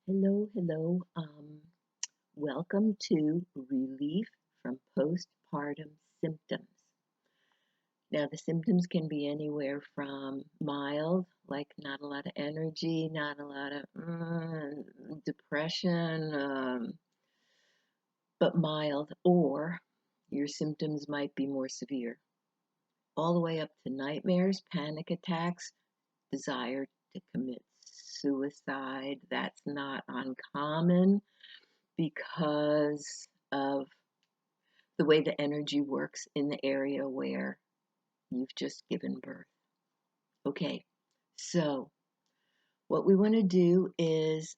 Hello, hello. Welcome to Relief from Postpartum Symptoms. Now, the symptoms can be anywhere from mild, like not a lot of energy, not a lot of depression, but mild, or your symptoms might be more severe, all the way up to nightmares, panic attacks, desire to commit suicide. That's not uncommon because of the way the energy works in the area where you've just given birth. Okay, so what we want to do is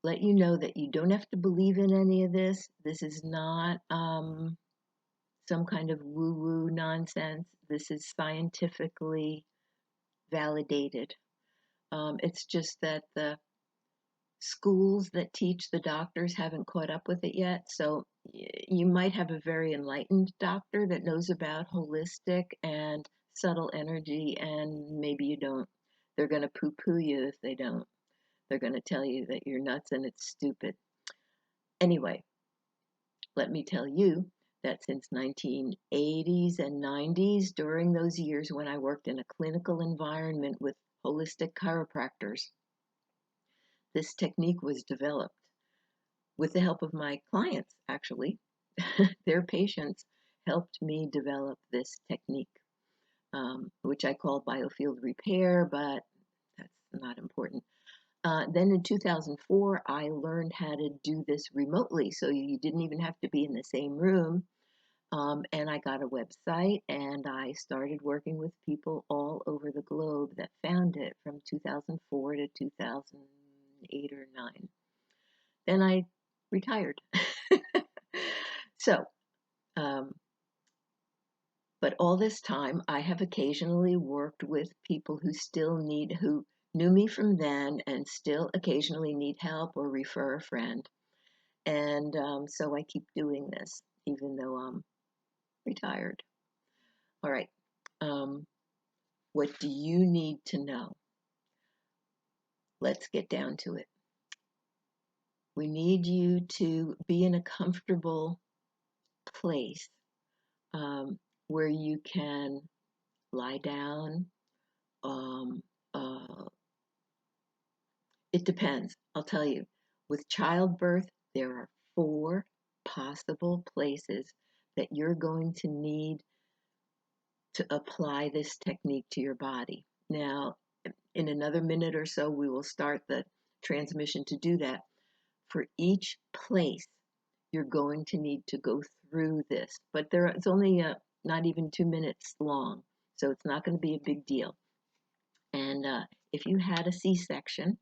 let you know that you don't have to believe in any of this. This is not some kind of woo woo nonsense. This is scientifically validated. It's just that the schools that teach the doctors haven't caught up with it yet. So you might have a very enlightened doctor that knows about holistic and subtle energy, and maybe you don't. They're going to poo poo you if they don't. They're going to tell you that you're nuts and it's stupid. Anyway, let me tell you that since 1980s and 90s, during those years when I worked in a clinical environment with holistic chiropractors, this technique was developed with the help of my clients, actually. Their patients helped me develop this technique, which I call Biofield.Repair, but that's not important. Then in 2004, I learned how to do this remotely, so you didn't even have to be in the same room. And I got a website, and I started working with people all over the globe that found it from 2004 to 2008 or 9. Then I retired. So, um, but all this time, I have occasionally worked with people who knew me from then and still occasionally need help or refer a friend. And so I keep doing this, even though I'm retired. All right. Um, what do you need to know? Let's get down to it. We need you to be in a comfortable place where you can lie down. Um, uh, it depends. I'll tell you. With childbirth, there are 4 possible places that you're going to need to apply this technique to your body. Now, in another minute or so, we will start the transmission to do that. For each place, you're going to need to go through this, but it's only not even 2 minutes long, so it's not going to be a big deal. And if you had a C-section,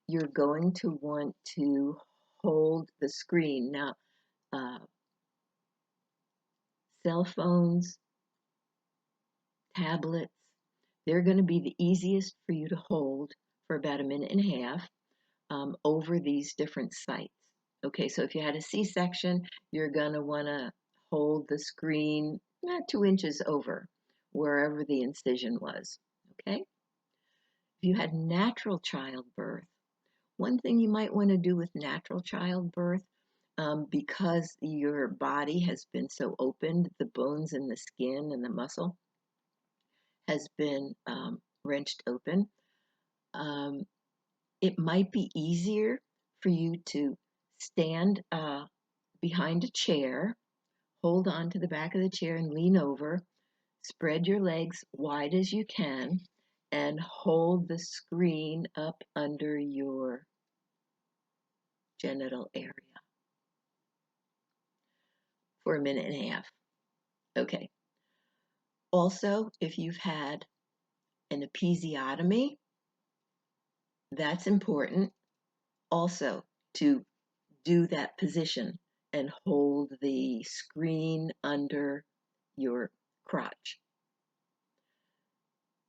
you're going to want to hold the screen. Now, uh, cell phones, tablets, they're going to be the easiest for you to hold for about a minute and a half over these different sites. Okay, so if you had a C-section, you're going to want to hold the screen 2 inches over wherever the incision was. Okay? If you had natural childbirth, one thing you might want to do with natural childbirth, because your body has been so opened, the bones and the skin and the muscle has been wrenched open, it might be easier for you to stand behind a chair, hold on to the back of the chair and lean over, spread your legs wide as you can, and hold the screen up under your genital area for a minute and a half. Okay. Also, if you've had an episiotomy, that's important also to do that position and hold the screen under your crotch.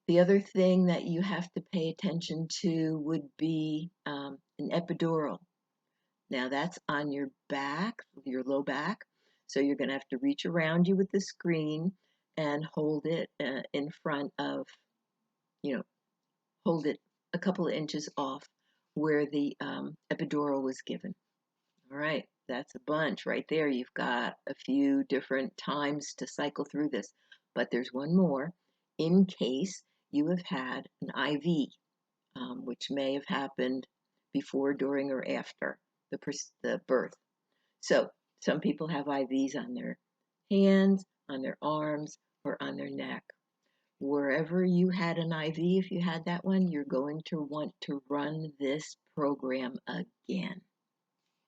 The other thing that you have to pay attention to would be an epidural. Now that's on your back, your low back. So you're going to have to reach around you with the screen and hold it in front of, hold it a couple of inches off where the epidural was given. All right, that's a bunch right there. You've got a few different times to cycle through this, but there's one more in case you have had an IV, which may have happened before, during, or after the birth. So some people have IVs on their hands, on their arms, or on their neck. Wherever you had an IV, if you had that one, you're going to want to run this program again.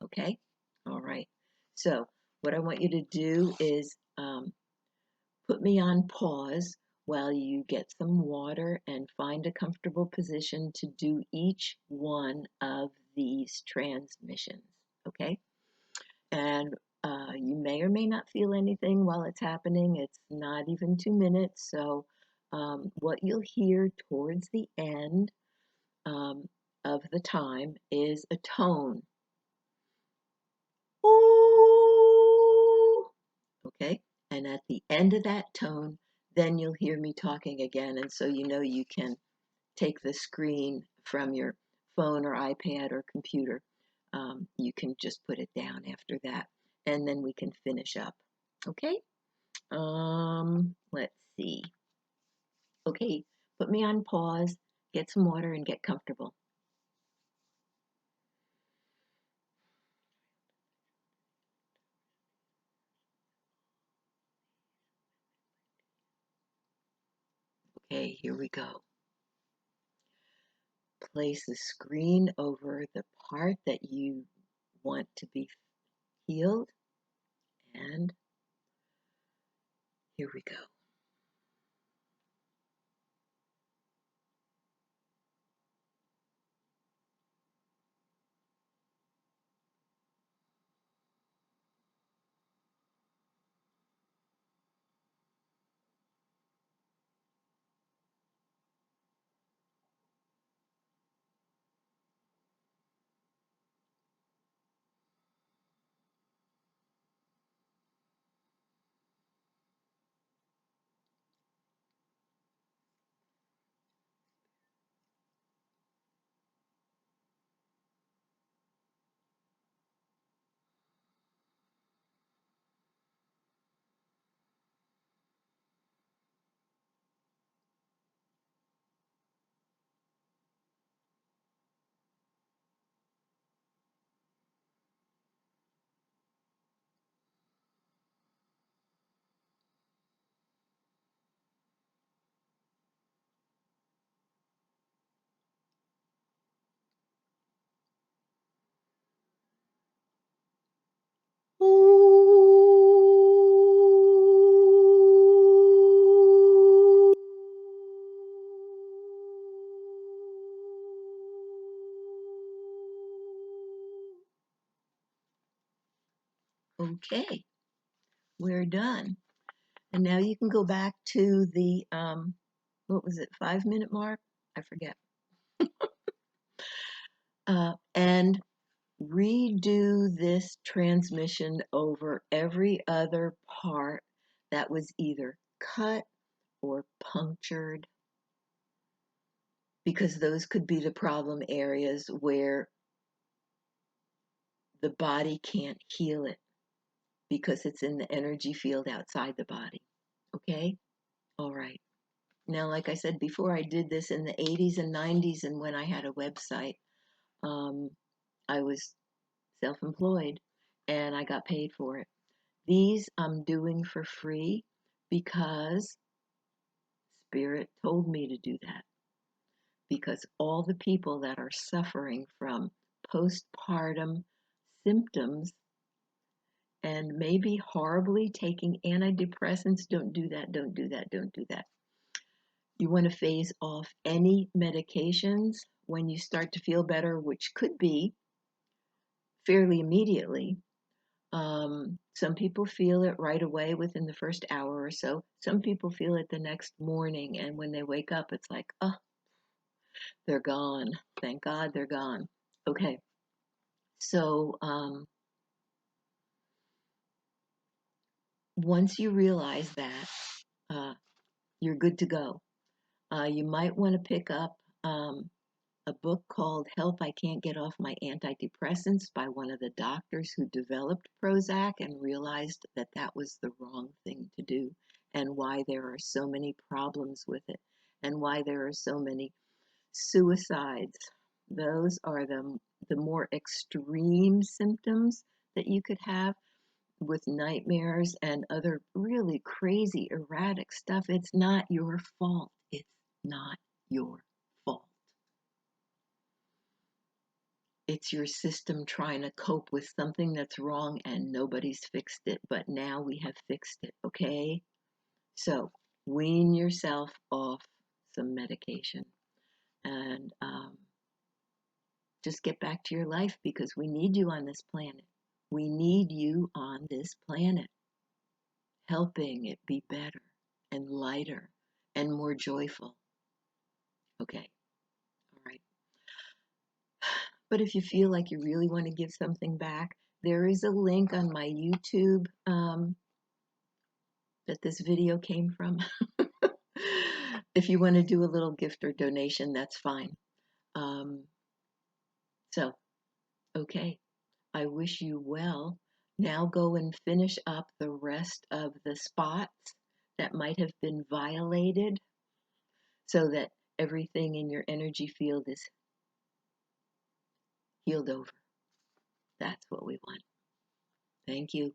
Okay? All right. So what I want you to do is put me on pause while you get some water and find a comfortable position to do each one of these transmissions. Okay? And you may or may not feel anything while it's happening. It's not even 2 minutes. So what you'll hear towards the end of the time is a tone. Ooh. Okay? And at the end of that tone, then you'll hear me talking again. And so you know you can take the screen from your phone or iPad or computer. You can just put it down after that. And then we can finish up. Okay? Let's see. Okay, put me on pause, get some water, and get comfortable. Okay, here we go. Place the screen over the part that you want to be healed, and here we go. Okay, we're done. And now you can go back to the, what was it, 5 minute mark? I forget. And redo this transmission over every other part that was either cut or punctured, because those could be the problem areas where the body can't heal it because it's in the energy field outside the body. Okay? All right. Now, like I said before, I did this in the 80s and 90s, and when I had a website, um, I was self-employed and I got paid for it. These I'm doing for free because Spirit told me to do that. Because all the people that are suffering from postpartum symptoms and maybe horribly taking antidepressants, don't do that, don't do that, don't do that. You want to phase off any medications when you start to feel better, which could be fairly immediately. Some people feel it right away within the first hour or so. Some people feel it the next morning, and when they wake up, it's like, oh, they're gone. Thank God they're gone. Okay, so once you realize that, you're good to go. You might want to pick up a book called Help, I Can't Get Off My Antidepressants by one of the doctors who developed Prozac and realized that that was the wrong thing to do, and why there are so many problems with it, and why there are so many suicides. Those are the more extreme symptoms that you could have with nightmares and other really crazy, erratic stuff. It's not your fault. It's not your fault. It's your system trying to cope with something that's wrong and nobody's fixed it, but now we have fixed it, okay? So wean yourself off some medication and just get back to your life because we need you on this planet. We need you on this planet, helping it be better and lighter and more joyful. Okay, all right. But if you feel like you really want to give something back, there is a link on my YouTube that this video came from. If you want to do a little gift or donation, that's fine. Um, so, okay, I wish you well. Now go and finish up the rest of the spots that might have been violated so that everything in your energy field is healed over. That's what we want. Thank you.